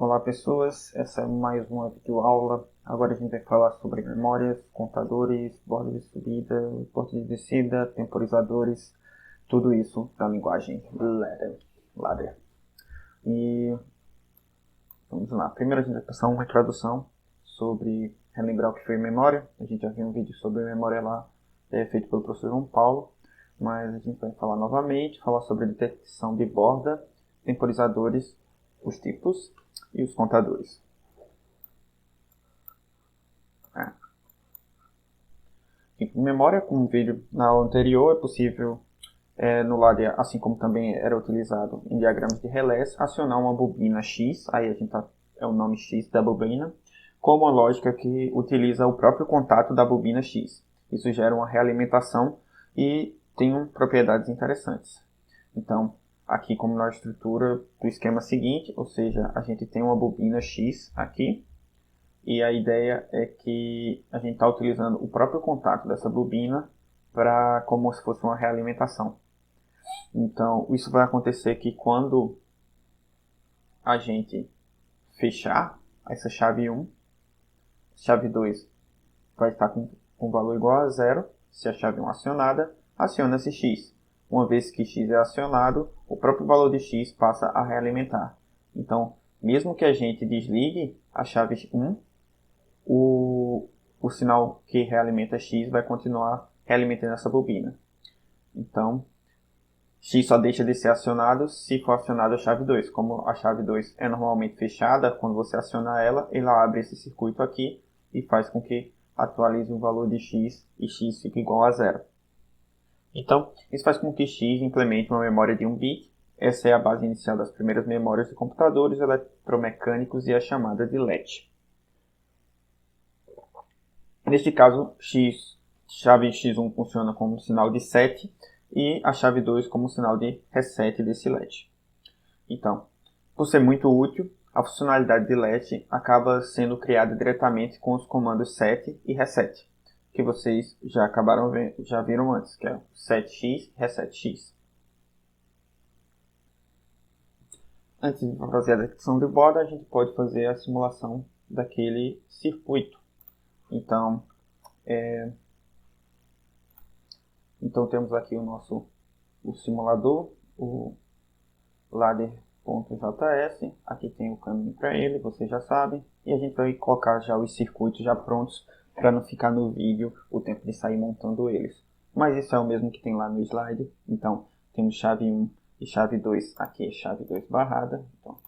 Olá pessoas, essa é mais uma videoaula. Agora a gente vai falar sobre memórias, contadores, bordas de subida, bordas de descida, temporizadores, tudo isso da linguagem ladder. E vamos lá. Primeiro a gente vai passar uma introdução sobre relembrar o que foi memória. A gente já viu um vídeo sobre memória lá, feito pelo professor João Paulo, mas a gente vai falar novamente, falar sobre detecção de borda, temporizadores, os tipos e os contadores. Em memória, como vídeo na aula anterior, é possível no ladder, assim como também era utilizado em diagramas de relés, acionar uma bobina X, aí a gente é o nome X da bobina, com uma lógica que utiliza o próprio contato da bobina X. Isso gera uma realimentação e tem propriedades interessantes. Então, aqui como na estrutura do esquema seguinte, ou seja, a gente tem uma bobina X aqui, e a ideia é que a gente está utilizando o próprio contato dessa bobina para como se fosse uma realimentação. Então, isso vai acontecer que quando a gente fechar essa chave 1, chave 2 vai estar com valor igual a zero. Se a chave 1 acionada, aciona-se X. Uma vez que X é acionado, o próprio valor de X passa a realimentar. Então, mesmo que a gente desligue a chave 1, o sinal que realimenta X vai continuar realimentando essa bobina. Então, X só deixa de ser acionado se for acionada a chave 2. Como a chave 2 é normalmente fechada, quando você aciona ela abre esse circuito aqui e faz com que atualize o valor de X e X fique igual a zero. Então, isso faz com que X implemente uma memória de 1 bit. Essa é a base inicial das primeiras memórias de computadores eletromecânicos e a chamada de latch. Neste caso, chave X1 funciona como um sinal de set e a chave 2 como um sinal de reset desse latch. Então, por ser muito útil, a funcionalidade de latch acaba sendo criada diretamente com os comandos set e reset, que vocês já viram antes, que é setx e resetx. Antes de fazer a detecção de borda, a gente pode fazer a simulação daquele circuito. Então temos aqui o simulador, o ladder.js, aqui tem o caminho para ele, vocês já sabem, e a gente vai colocar já os circuitos já prontos para não ficar no vídeo o tempo de sair montando eles. Mas isso é o mesmo que tem lá no slide, então temos chave 1 e chave 2, aqui é chave 2 barrada, então,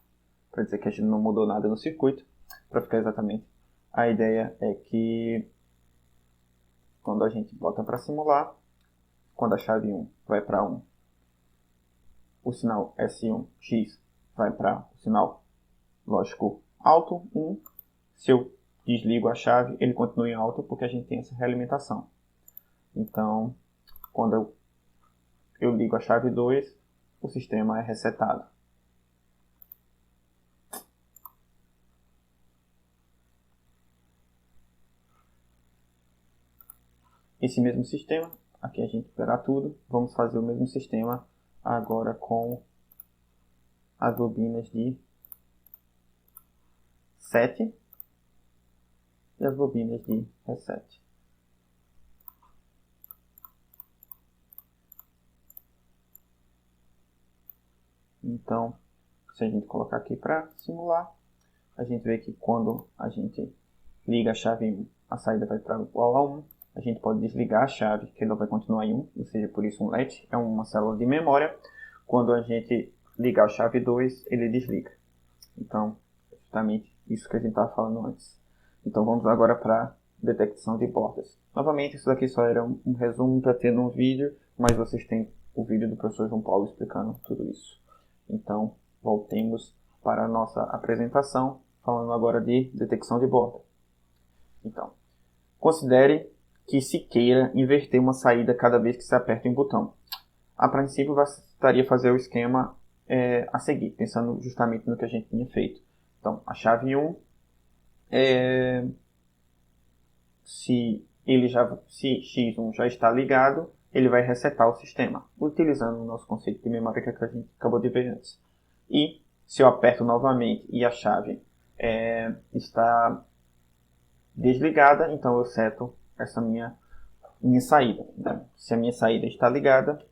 para dizer que a gente não mudou nada no circuito, para ficar exatamente. A ideia é que quando a gente bota para simular, quando a chave 1 vai para 1, o sinal S1X vai para o sinal lógico alto 1. Se eu desligo a chave, ele continua em alto porque a gente tem essa realimentação. Então, quando eu ligo a chave 2, o sistema é resetado. Esse mesmo sistema, aqui a gente verá tudo, vamos fazer o mesmo sistema agora com as bobinas de set e as bobinas de reset. Então, se a gente colocar aqui para simular, a gente vê que quando a gente liga a chave 1, a saída vai para igual a 1. A gente pode desligar a chave, que ela vai continuar em 1, ou seja, por isso um latch é uma célula de memória. Quando a gente ligar a chave 2, ele desliga. Então, é justamente isso que a gente estava falando antes. Então, vamos agora para a detecção de bordas. Novamente, isso daqui só era um resumo para ter no vídeo, mas vocês têm o vídeo do professor João Paulo explicando tudo isso. Então, voltemos para a nossa apresentação, falando agora de detecção de borda. Então, considere que se queira inverter uma saída cada vez que se aperta um botão. A princípio, bastaria fazer o esquema a seguir, pensando justamente no que a gente tinha feito. Então, a chave 1, se X1 já está ligado, ele vai resetar o sistema, utilizando o nosso conceito de memória que a gente acabou de ver antes. E se eu aperto novamente e a chave está desligada, então eu seto essa minha saída. Né? Se a minha saída está ligada,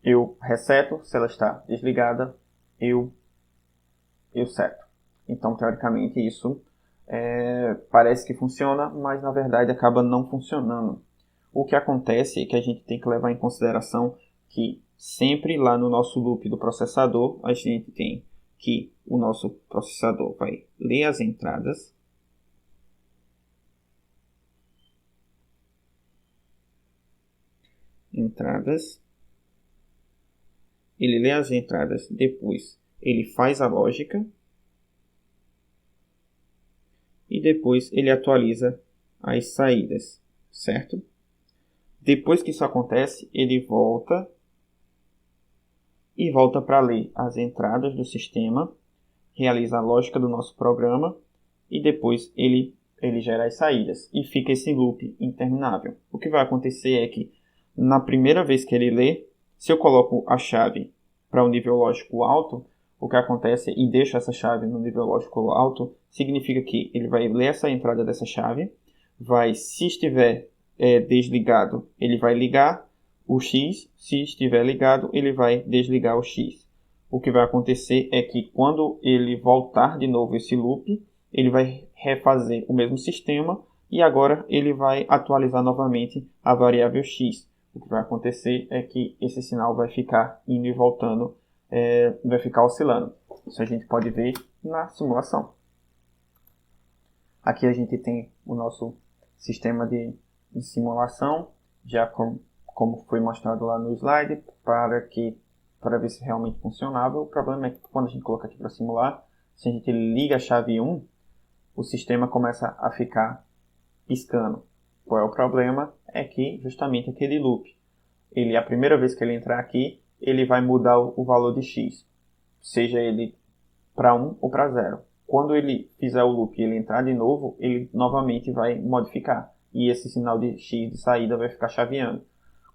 eu reseto. Se ela está desligada, eu seto. Então, teoricamente, isso parece que funciona, mas na verdade acaba não funcionando. O que acontece é que a gente tem que levar em consideração que sempre lá no nosso loop do processador, a gente tem que o nosso processador vai ler as entradas, ele lê as entradas, depois ele faz a lógica e depois ele atualiza as saídas, certo? Depois que isso acontece, ele volta para ler as entradas do sistema, realiza a lógica do nosso programa e depois ele gera as saídas e fica esse loop interminável. O que vai acontecer é que na primeira vez que ele lê, se eu coloco a chave para um nível lógico alto, o que acontece e deixo essa chave no nível lógico alto, significa que ele vai ler essa entrada dessa chave, se estiver desligado, ele vai ligar o X, se estiver ligado, ele vai desligar o X. O que vai acontecer é que quando ele voltar de novo esse loop, ele vai refazer o mesmo sistema e agora ele vai atualizar novamente a variável X. O que vai acontecer é que esse sinal vai ficar indo e voltando, vai ficar oscilando. Isso a gente pode ver na simulação. Aqui a gente tem o nosso sistema de simulação, já como foi mostrado lá no slide, para ver se realmente funcionava. O problema é que quando a gente coloca aqui para simular, se a gente liga a chave 1, o sistema começa a ficar piscando. Qual é o problema? É que justamente aquele loop, a primeira vez que ele entrar aqui, ele vai mudar o valor de x, seja ele para 1 ou para 0. Quando ele fizer o loop e ele entrar de novo, ele novamente vai modificar. E esse sinal de x de saída vai ficar chaveando.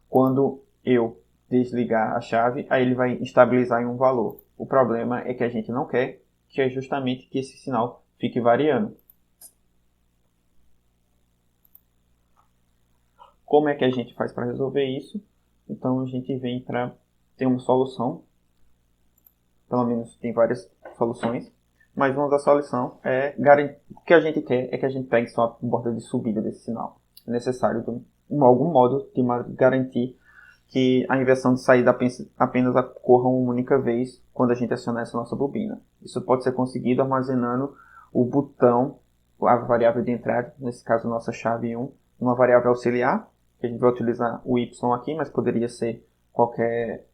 Quando eu desligar a chave, aí ele vai estabilizar em um valor. O problema é que a gente não quer, que é justamente que esse sinal fique variando. Como é que a gente faz para resolver isso? Então a gente vem para ter uma solução. Pelo menos tem várias soluções. Mas uma da solução é garantir. O que a gente quer é que a gente pegue só a borda de subida desse sinal. É necessário, de algum modo, garantir que a inversão de saída apenas ocorra uma única vez quando a gente acionar essa nossa bobina. Isso pode ser conseguido armazenando o botão, a variável de entrada, nesse caso nossa chave 1, uma variável auxiliar, que a gente vai utilizar o y aqui, mas poderia ser qualquer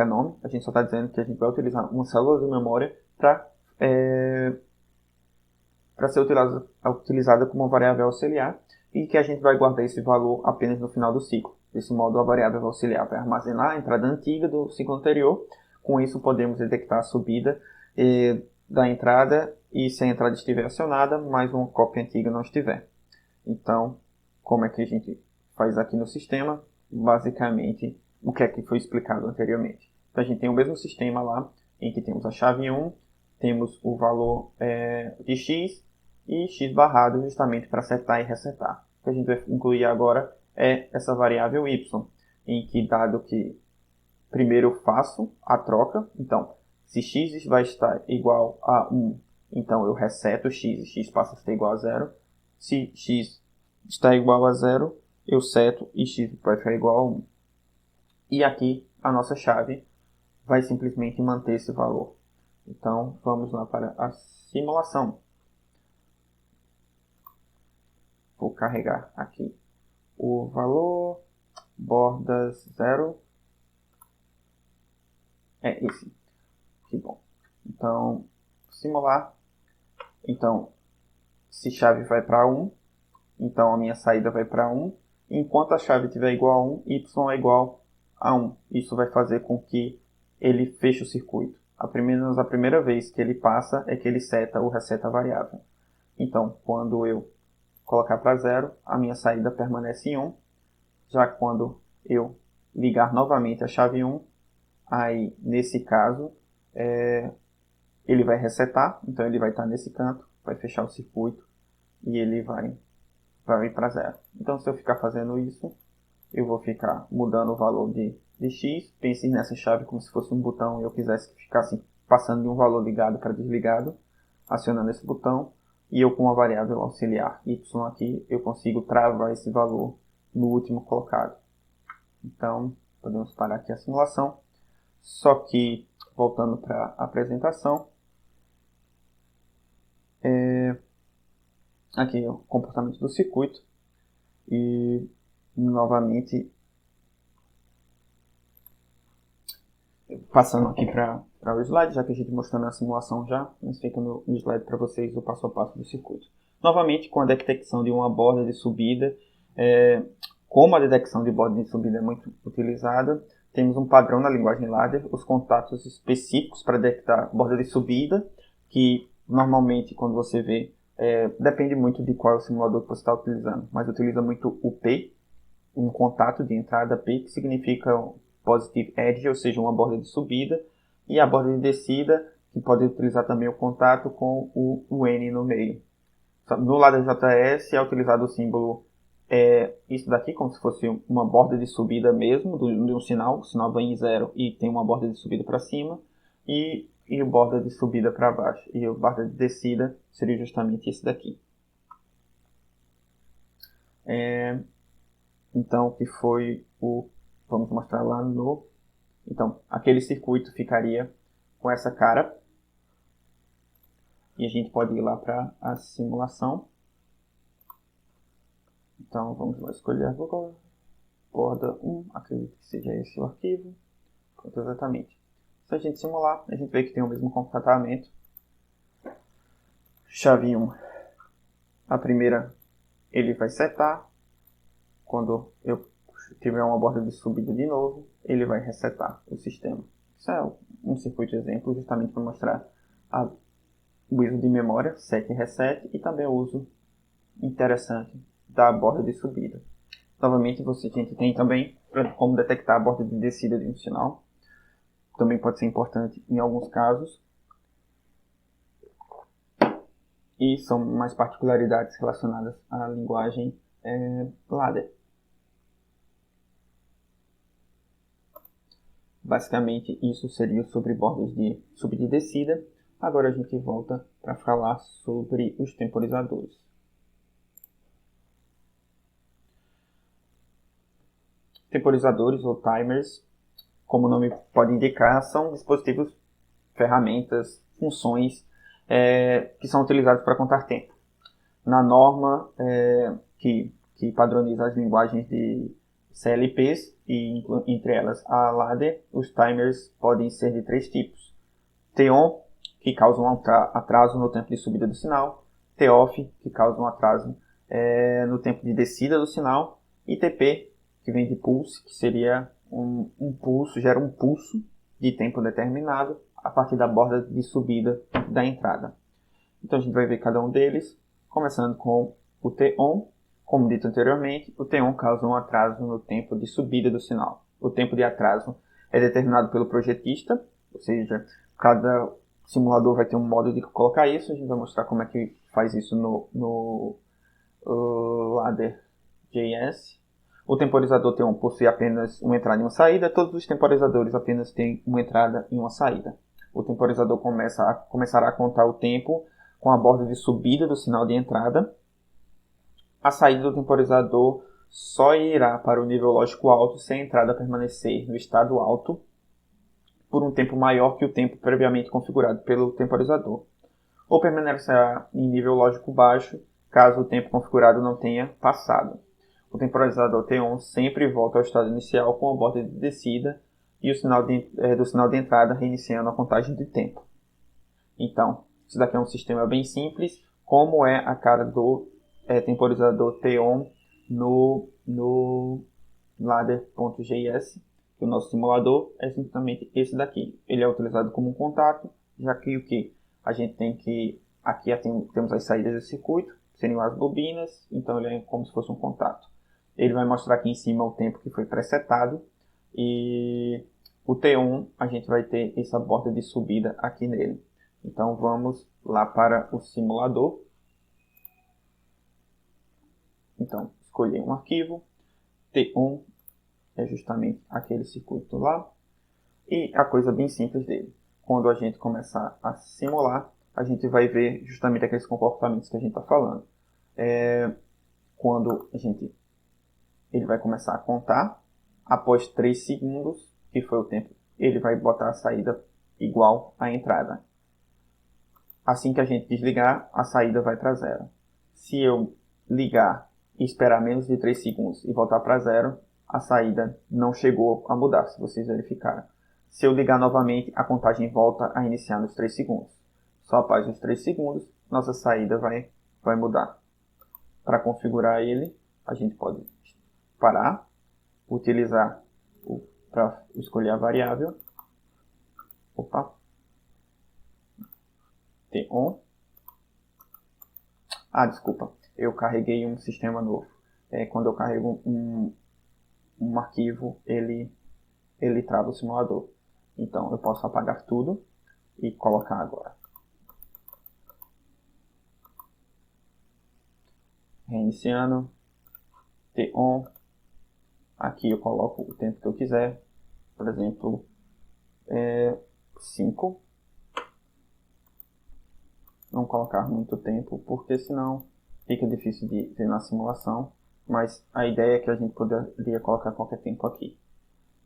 nome. A gente só está dizendo que a gente vai utilizar uma célula de memória para ser utilizada como uma variável auxiliar e que a gente vai guardar esse valor apenas no final do ciclo. Desse modo, a variável auxiliar vai armazenar a entrada antiga do ciclo anterior. Com isso, podemos detectar a subida da entrada e se a entrada estiver acionada, mas uma cópia antiga não estiver. Então, como é que a gente faz aqui no sistema? Basicamente, o que é que foi explicado anteriormente. Então, a gente tem o mesmo sistema lá, em que temos a chave 1, temos o valor de x e x barrado justamente para setar e resetar. O que a gente vai incluir agora é essa variável y, em que dado que primeiro eu faço a troca, então se x vai estar igual a 1, então eu reseto x e x passa a estar igual a 0. Se x está igual a 0, eu seto e x vai ficar igual a 1. E aqui a nossa chave vai simplesmente manter esse valor. Então, vamos lá para a simulação. Vou carregar aqui o valor, bordas 0. É esse. Que bom. Então, simular. Então, se chave vai para 1, então a minha saída vai para 1. Enquanto a chave estiver igual a 1, y é igual a 1. Isso vai fazer com que ele feche o circuito. A primeira vez que ele passa é que ele seta ou reseta a variável. Então, quando eu colocar para 0, a minha saída permanece em 1. Já quando eu ligar novamente a chave 1, aí, nesse caso, ele vai resetar, então ele vai estar nesse canto, vai fechar o circuito e ele vai ir para zero. Então se eu ficar fazendo isso, eu vou ficar mudando o valor de X. Pense nessa chave como se fosse um botão e eu quisesse que ficasse passando de um valor ligado para desligado, acionando esse botão, e eu com uma variável auxiliar Y aqui, eu consigo travar esse valor no último colocado. Então, podemos parar aqui a simulação. Só que, voltando para a apresentação, aqui é o comportamento do circuito, e novamente, passando aqui para o slide, já que a gente mostrou na simulação já, mas fica no slide para vocês o passo a passo do circuito. Novamente, com a detecção de uma borda de subida, como a detecção de borda de subida é muito utilizada, temos um padrão na linguagem ladder, os contatos específicos para detectar borda de subida, que normalmente quando você vê, depende muito de qual é o simulador que você está utilizando, mas utiliza muito o P, um contato de entrada P, que significa positive edge, ou seja, uma borda de subida, e a borda de descida, que pode utilizar também o contato com o N no meio. No ladder JS é utilizado o símbolo isso daqui, como se fosse uma borda de subida mesmo, de um sinal, o sinal vai em zero e tem uma borda de subida para cima, e borda de subida para baixo. E a borda de descida seria justamente esse daqui. Então, que foi vamos mostrar lá no... Então, aquele circuito ficaria com essa cara. E a gente pode ir lá para a simulação. Então, vamos lá escolher a Google. Borda 1, acredito que seja esse o arquivo. Pronto, exatamente. Se a gente simular, a gente vê que tem o mesmo comportamento. Chave 1. A primeira, ele vai setar. Quando eu tiver uma borda de subida de novo, ele vai resetar o sistema. Isso é um circuito exemplo, justamente para mostrar o uso de memória, set e reset, e também o uso interessante da borda de subida. Novamente, a gente tem também como detectar a borda de descida de um sinal. Também pode ser importante em alguns casos. E são mais particularidades relacionadas à linguagem ladder. Basicamente, isso seria sobre bordas de subida e descida. Agora a gente volta para falar sobre os temporizadores. Temporizadores ou timers, como o nome pode indicar, são dispositivos, ferramentas, funções que são utilizados para contar tempo. Na norma que padroniza as linguagens de CLPs, e entre elas a ladder, os timers podem ser de 3 tipos. T-on, que causa um atraso no tempo de subida do sinal. T-off, que causa um atraso no tempo de descida do sinal. E TP, que vem de pulse, que seria um pulso, gera um pulso de tempo determinado a partir da borda de subida da entrada. Então a gente vai ver cada um deles, começando com o T-on. Como dito anteriormente, o T-on causa um atraso no tempo de subida do sinal. O tempo de atraso é determinado pelo projetista, ou seja, cada simulador vai ter um modo de colocar isso. A gente vai mostrar como é que faz isso no ladder.js. O temporizador T-on possui apenas uma entrada e uma saída. Todos os temporizadores apenas têm uma entrada e uma saída. O temporizador começará a contar o tempo com a borda de subida do sinal de entrada. A saída do temporizador só irá para o nível lógico alto se a entrada permanecer no estado alto por um tempo maior que o tempo previamente configurado pelo temporizador, ou permanecerá em nível lógico baixo caso o tempo configurado não tenha passado. O temporizador T-on sempre volta ao estado inicial com a borda de descida e o sinal do sinal de entrada reiniciando a contagem de tempo. Então, isso daqui é um sistema bem simples, como é a cara do temporizador T-on no ladder.js, que o nosso simulador é simplesmente esse daqui. Ele é utilizado como um contato, já que a gente tem que... Aqui temos as saídas do circuito, seriam as bobinas, então ele é como se fosse um contato. Ele vai mostrar aqui em cima o tempo que foi presetado, e o T-on a gente vai ter essa borda de subida aqui nele. Então vamos lá para o simulador. Então, escolhi um arquivo, T1 é justamente aquele circuito lá, e a coisa bem simples dele. Quando a gente começar a simular, a gente vai ver justamente aqueles comportamentos que a gente está falando. Quando ele vai começar a contar, após 3 segundos, que foi o tempo, ele vai botar a saída igual à entrada. Assim que a gente desligar, a saída vai para zero. Se eu ligar e esperar menos de 3 segundos e voltar para zero, a saída não chegou a mudar, se vocês verificaram. Se eu ligar novamente, a contagem volta a iniciar nos 3 segundos. Só após os 3 segundos, nossa saída vai mudar. Para configurar ele, a gente pode parar, utilizar para escolher a variável. T1. Desculpa, eu carreguei um sistema novo. Quando eu carrego um arquivo, ele trava o simulador. Então eu posso apagar tudo e colocar agora. Reiniciando. T-on. Aqui eu coloco o tempo que eu quiser. Por exemplo, 5. Não colocar muito tempo, porque senão fica difícil de ver na simulação. Mas a ideia é que a gente poderia colocar qualquer tempo aqui.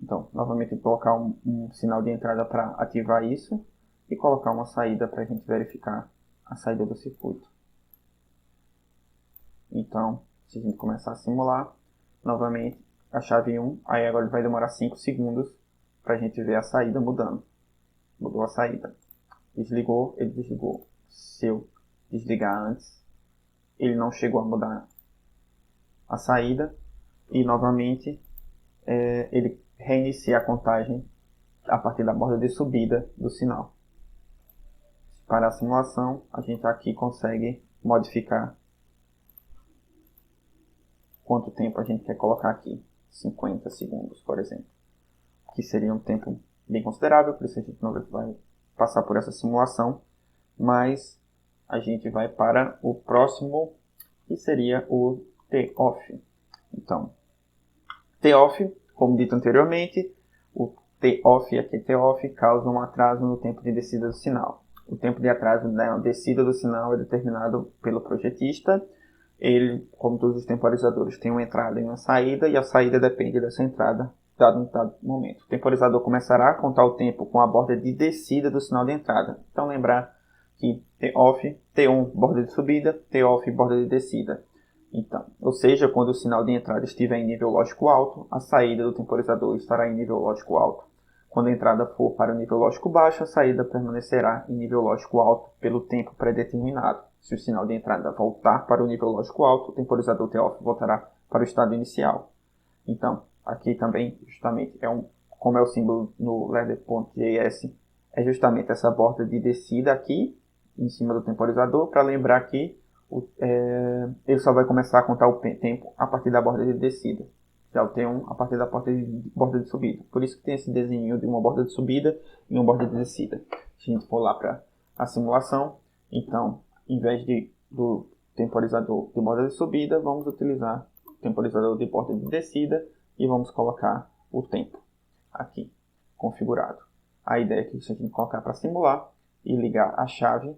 Então, novamente, colocar um sinal de entrada para ativar isso e colocar uma saída para a gente verificar a saída do circuito. Então, se a gente começar a simular, novamente, a chave 1, aí agora vai demorar 5 segundos para a gente ver a saída mudando. Mudou a saída. Desligou, ele desligou. Se eu desligar antes, ele não chegou a mudar a saída e novamente ele reinicia a contagem a partir da borda de subida do sinal. Para a simulação, a gente aqui consegue modificar quanto tempo a gente quer colocar aqui. 50 segundos, por exemplo. Que seria um tempo bem considerável, por isso a gente não vai passar por essa simulação. Mas a gente vai para o próximo, que seria o T-off. Então, T-off, como dito anteriormente, o T-off aqui, T-off, causa um atraso no tempo de descida do sinal. O tempo de atraso da descida do sinal é determinado pelo projetista. Ele, como todos os temporizadores, tem uma entrada e uma saída, e a saída depende dessa entrada, dado um dado momento. O temporizador começará a contar o tempo com a borda de descida do sinal de entrada. Então, lembrar que T-off, T1, borda de subida, T-off, borda de descida. Então, ou seja, quando o sinal de entrada estiver em nível lógico alto, a saída do temporizador estará em nível lógico alto. Quando a entrada for para o nível lógico baixo, a saída permanecerá em nível lógico alto pelo tempo pré-determinado. Se o sinal de entrada voltar para o nível lógico alto, o temporizador T-off voltará para o estado inicial. Então, aqui também, justamente, como é o símbolo no ladder.js, é justamente essa borda de descida aqui, em cima do temporizador, para lembrar que ele só vai começar a contar o tempo a partir da borda de descida. Já o T1 a partir da borda de subida. Por isso que tem esse desenho de uma borda de subida e uma borda de descida. Se a gente for lá para a simulação, então, em vez do temporizador de borda de subida, vamos utilizar o temporizador de borda de descida e vamos colocar o tempo aqui, configurado. A ideia é que se a gente colocar para simular e ligar a chave,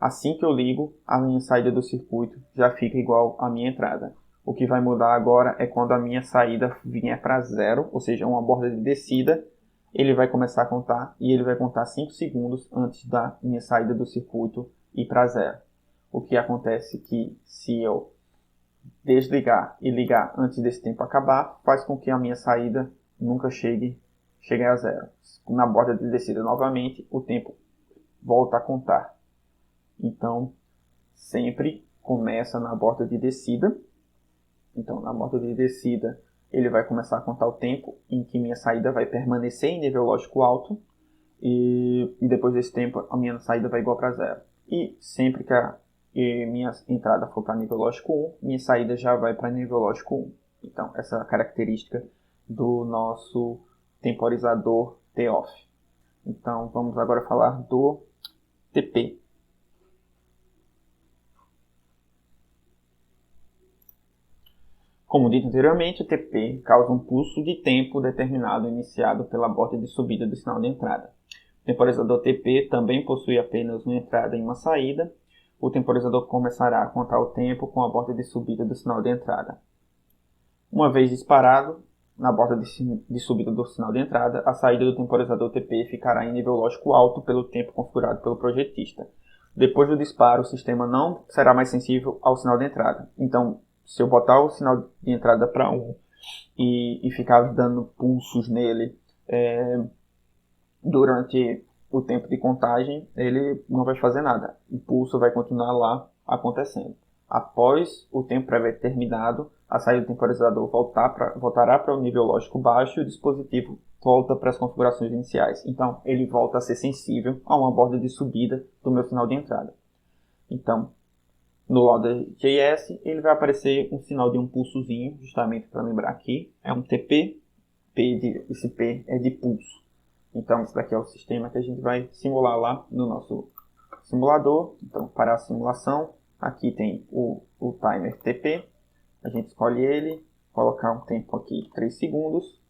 assim que eu ligo, a minha saída do circuito já fica igual à minha entrada. O que vai mudar agora é quando a minha saída vier para zero, ou seja, uma borda de descida, ele vai começar a contar e ele vai contar 5 segundos antes da minha saída do circuito ir para zero. O que acontece é que se eu desligar e ligar antes desse tempo acabar, faz com que a minha saída nunca chegue a zero. Na borda de descida novamente, o tempo volta a contar. Então, sempre começa na borda de descida. Então, na borda de descida, ele vai começar a contar o tempo em que minha saída vai permanecer em nível lógico alto. E depois desse tempo, a minha saída vai igual para zero. E sempre que minha entrada for para nível lógico 1, minha saída já vai para nível lógico 1. Então, essa é a característica do nosso temporizador T-off. Então, vamos agora falar do TP. Como dito anteriormente, o TP causa um pulso de tempo determinado iniciado pela borda de subida do sinal de entrada. O temporizador TP também possui apenas uma entrada e uma saída. O temporizador começará a contar o tempo com a borda de subida do sinal de entrada. Uma vez disparado na borda de subida do sinal de entrada, a saída do temporizador TP ficará em nível lógico alto pelo tempo configurado pelo projetista. Depois do disparo, o sistema não será mais sensível ao sinal de entrada. Então, se eu botar o sinal de entrada para 1 e ficar dando pulsos nele durante o tempo de contagem, ele não vai fazer nada. O pulso vai continuar lá acontecendo. Após o tempo pré-determinado, a saída do temporizador voltará para o nível lógico baixo e o dispositivo volta para as configurações iniciais. Então, ele volta a ser sensível a uma borda de subida do meu sinal de entrada. Então, no Loader.js, ele vai aparecer um sinal de um pulsozinho, justamente para lembrar aqui. É um TP, esse P é de pulso. Então, esse daqui é o sistema que a gente vai simular lá no nosso simulador. Então, para a simulação, aqui tem o timer TP. A gente escolhe ele, colocar um tempo aqui, 3 segundos.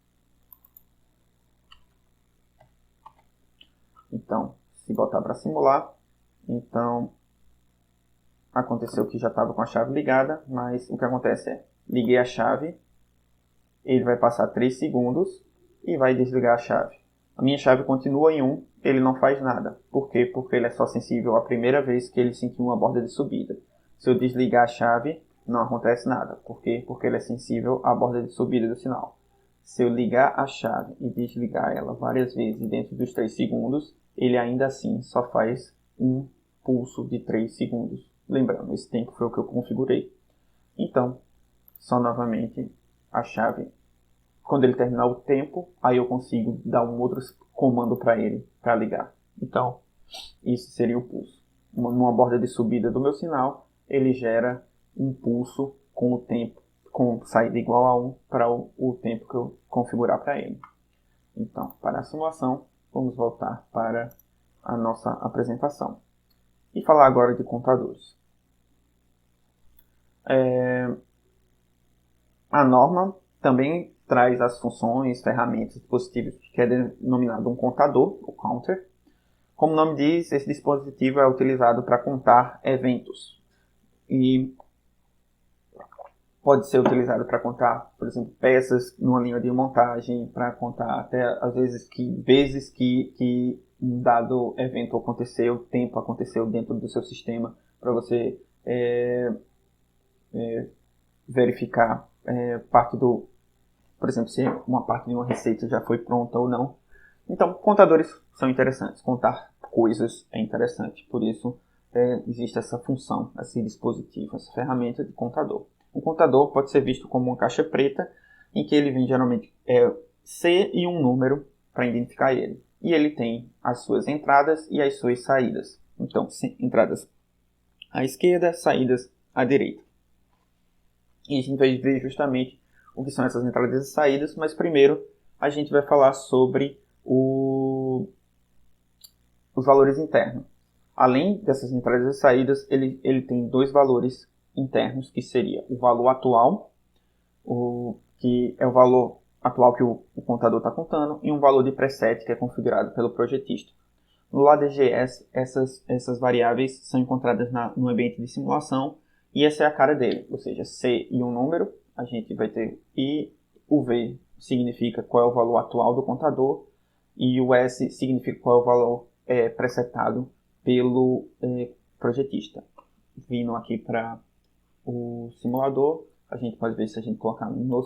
Então, se botar para simular, então aconteceu que já estava com a chave ligada, mas o que acontece é, liguei a chave, ele vai passar 3 segundos e vai desligar a chave. A minha chave continua em 1, ele não faz nada. Por quê? Porque ele é só sensível à primeira vez que ele sentiu uma borda de subida. Se eu desligar a chave, não acontece nada. Por quê? Porque ele é sensível à borda de subida do sinal. Se eu ligar a chave e desligar ela várias vezes dentro dos 3 segundos, ele ainda assim só faz um pulso de 3 segundos. Lembrando, esse tempo foi o que eu configurei. Então, só novamente a chave. Quando ele terminar o tempo, aí eu consigo dar um outro comando para ele, para ligar. Então, isso seria o pulso. Numa borda de subida do meu sinal, ele gera um pulso com o tempo, com saída igual a 1 para o tempo que eu configurar para ele. Então, para a simulação, vamos voltar para a nossa apresentação. E falar agora de contadores. A norma também traz as funções, ferramentas, dispositivos que é denominado um contador, o counter. Como o nome diz, esse dispositivo é utilizado para contar eventos. E pode ser utilizado para contar, por exemplo, peças numa linha de montagem, para contar até às vezes que um dado evento aconteceu, tempo aconteceu dentro do seu sistema, para você verificar parte do, por exemplo, se uma parte de uma receita já foi pronta ou não. Então, contadores são interessantes. Contar coisas é interessante. Por isso, existe essa função, esse dispositivo, essa ferramenta de contador. Um contador pode ser visto como uma caixa preta, em que ele vem geralmente C e um número para identificar ele. E ele tem as suas entradas e as suas saídas. Então, entradas à esquerda, saídas à direita. E a gente vai ver justamente o que são essas entradas e saídas, mas primeiro a gente vai falar sobre os valores internos. Além dessas entradas e saídas, ele tem dois valores internos, que seria o valor atual, que é o valor atual que o contador está contando, e um valor de preset que é configurado pelo projetista. No Loader.js, essas variáveis são encontradas no ambiente de simulação, e essa é a cara dele, ou seja, C e um número, a gente vai ter, e o V significa qual é o valor atual do contador, e o S significa qual é o valor presetado pelo projetista. Vindo aqui para o simulador, a gente pode ver se a gente colocar no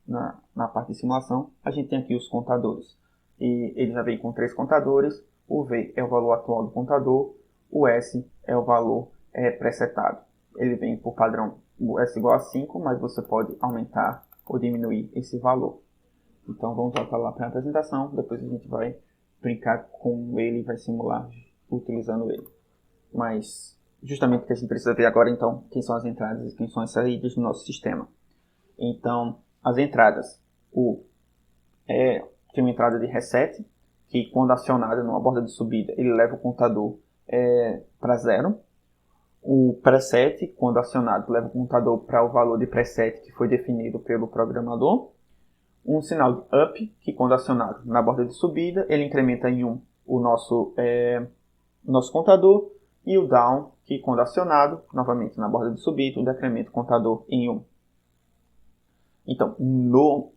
na parte de simulação, a gente tem aqui os contadores. E ele já vem com 3 contadores, o V é o valor atual do contador, o S é o valor presetado. Ele vem por padrão o S igual a 5, mas você pode aumentar ou diminuir esse valor. Então vamos voltar lá para a apresentação, depois a gente vai brincar com ele e vai simular utilizando ele. Mas justamente o que a gente precisa ver agora, então, quem são as entradas e quem são as saídas do nosso sistema. Então, as entradas. Tem uma entrada de reset, que quando acionado numa borda de subida, ele leva o contador para zero. O preset, quando acionado, leva o contador para o valor de preset que foi definido pelo programador. Um sinal de up, que quando acionado na borda de subida, ele incrementa em 1 o nosso contador. E o down, que quando acionado, novamente na borda de subida, decrementa o contador em 1. Então, no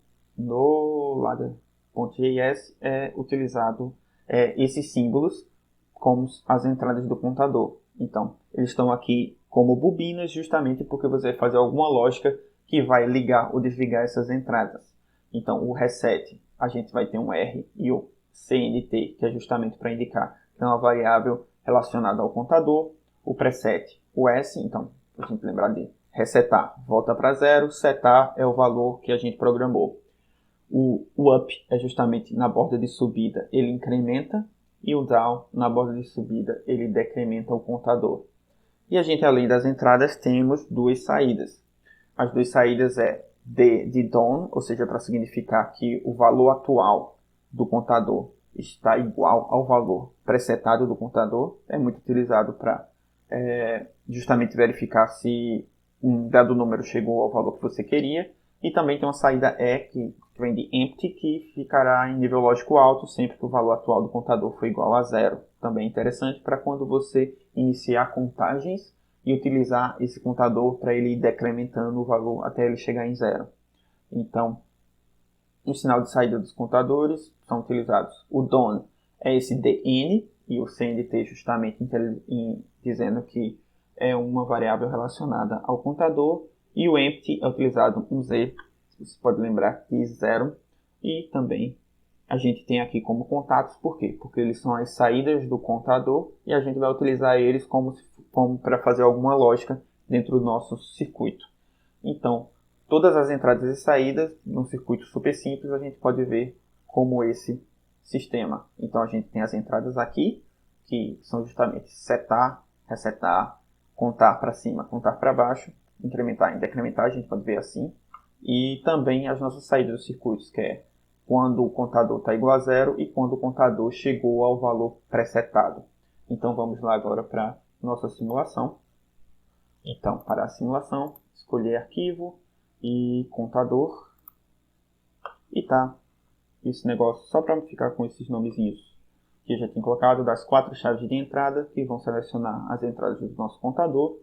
Ladder.js é utilizado esses símbolos como as entradas do contador. Então, eles estão aqui como bobinas justamente porque você vai fazer alguma lógica que vai ligar ou desligar essas entradas. Então, o reset, a gente vai ter um R e o CNT, que é justamente para indicar que é uma variável relacionada ao contador. O preset, o S, então, para a gente lembrar de resetar, volta para zero. Setar é o valor que a gente programou. O up é justamente na borda de subida, ele incrementa. E o down, na borda de subida, ele decrementa o contador. E a gente, além das entradas, temos duas saídas. As duas saídas é D de down, ou seja, para significar que o valor atual do contador está igual ao valor presetado do contador. É muito utilizado para justamente verificar se um dado número chegou ao valor que você queria. E também tem uma saída E, que vem de empty, que ficará em nível lógico alto sempre que o valor atual do contador for igual a zero. Também interessante para quando você iniciar contagens e utilizar esse contador para ele ir decrementando o valor até ele chegar em zero. Então, o sinal de saída dos contadores são utilizados. O down é esse DN e o CNT justamente dizendo que é uma variável relacionada ao contador. E o empty é utilizado um Z, você pode lembrar que zero. E também a gente tem aqui como contatos, por quê? Porque eles são as saídas do contador e a gente vai utilizar eles como para fazer alguma lógica dentro do nosso circuito. Então, todas as entradas e saídas num circuito super simples a gente pode ver como esse sistema. Então a gente tem as entradas aqui, que são justamente setar, resetar, contar para cima, contar para baixo, incrementar e decrementar, a gente pode ver assim. E também as nossas saídas dos circuitos, que é quando o contador está igual a zero e quando o contador chegou ao valor presetado. Então vamos lá agora para nossa simulação. Então, para a simulação, escolher arquivo e contador. E tá esse negócio só para ficar com esses nomezinhos que eu já tinha colocado, das 4 chaves de entrada, que vão selecionar as entradas do nosso contador,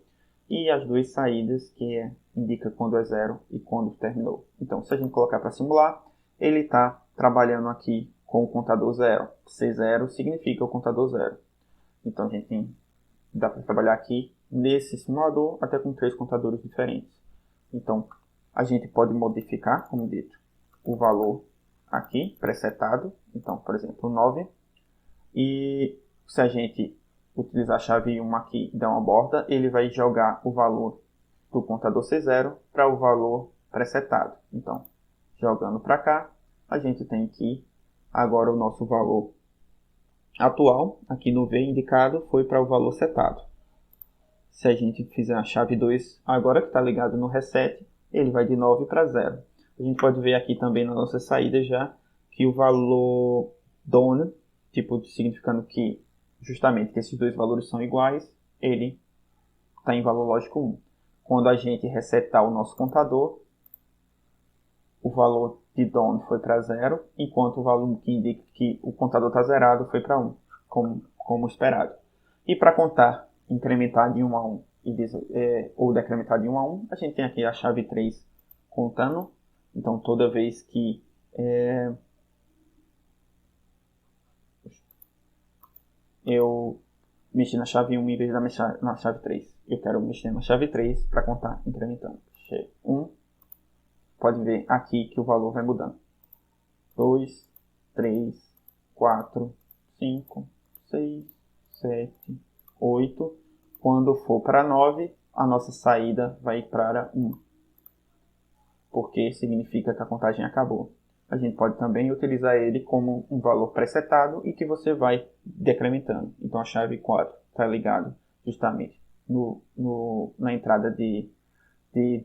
e as duas saídas, que indica quando é zero e quando terminou. Então, se a gente colocar para simular, ele está trabalhando aqui com o contador zero. C0 significa o contador zero. Então, a gente dá para trabalhar aqui nesse simulador até com 3 contadores diferentes. Então, a gente pode modificar, como dito, o valor aqui, presetado. Então, por exemplo, 9. E se a gente utilizar a chave 1 aqui e dar uma borda, ele vai jogar o valor do contador C0 para o valor presetado. Então, jogando para cá, a gente tem aqui agora o nosso valor atual, aqui no V indicado, foi para o valor setado. Se a gente fizer a chave 2 agora que está ligado no reset, ele vai de 9 para 0. A gente pode ver aqui também na nossa saída já que o valor down, tipo significando que justamente que esses dois valores são iguais, ele está em valor lógico 1. Quando a gente resetar o nosso contador, o valor de down foi para 0, enquanto o valor que indica que o contador está zerado foi para 1, como esperado. E para contar, incrementar de 1 a 1 ou decrementar de 1 a 1, a gente tem aqui a chave 3 contando. Então, toda vez que eu mexer na chave 1 em vez de mexer na chave 3, eu quero mexer na chave 3 para contar incrementando. 1, pode ver aqui que o valor vai mudando. 2, 3, 4, 5, 6, 7, 8. Quando for para 9, a nossa saída vai para 1. Porque significa que a contagem acabou. A gente pode também utilizar ele como um valor presetado e que você vai decrementando. Então a chave 4 está ligado justamente na entrada de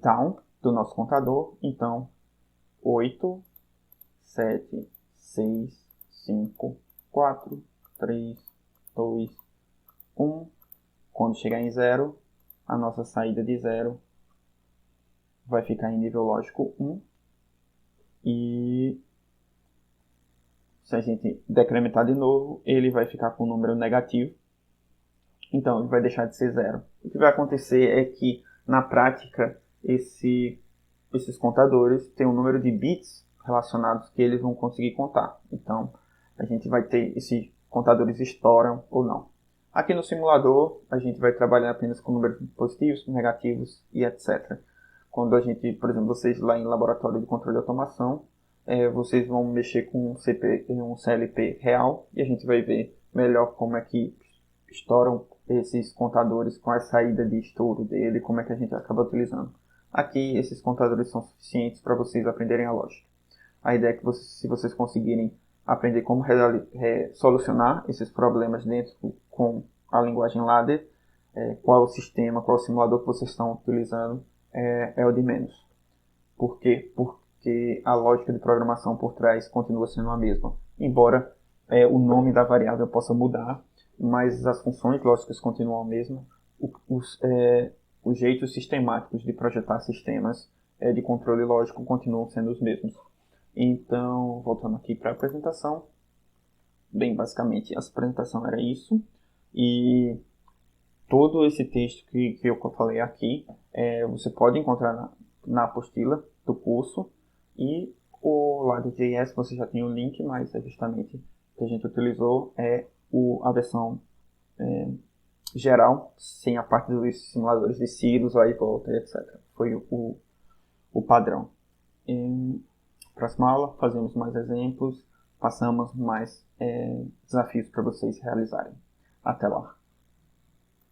down do nosso contador. Então 8, 7, 6, 5, 4, 3, 2, 1. Quando chegar em 0, a nossa saída de 0 vai ficar em nível lógico 1. E se a gente decrementar de novo, ele vai ficar com um número negativo. Então, ele vai deixar de ser 0. O que vai acontecer é que, na prática, esses contadores têm um número de bits relacionados que eles vão conseguir contar. Então, a gente vai ter esses contadores estouram ou não. Aqui no simulador, a gente vai trabalhar apenas com números positivos, negativos e etc. Quando a gente, por exemplo, vocês lá em laboratório de controle de automação, vocês vão mexer com um CLP real e a gente vai ver melhor como é que estouram esses contadores com a saída de estouro dele, como é que a gente acaba utilizando. Aqui, esses contadores são suficientes para vocês aprenderem a lógica. A ideia é que se vocês conseguirem aprender como solucionar esses problemas dentro com a linguagem ladder, qual é o sistema, qual é o simulador que vocês estão utilizando, é o de menos. Por quê? Porque a lógica de programação por trás continua sendo a mesma. Embora o nome da variável possa mudar, mas as funções lógicas continuam a mesma. Os jeitos sistemáticos de projetar sistemas de controle lógico continuam sendo os mesmos. Então, voltando aqui para a apresentação. Bem, basicamente, essa apresentação era isso. E todo esse texto que eu falei aqui, você pode encontrar na apostila do curso. E o Ladder.js, você já tem o link, mas é justamente o que a gente utilizou a versão geral, sem a parte dos simuladores de silos, vai e volta, etc. Foi o padrão. Em próxima aula, fazemos mais exemplos, passamos mais desafios para vocês realizarem. Até lá!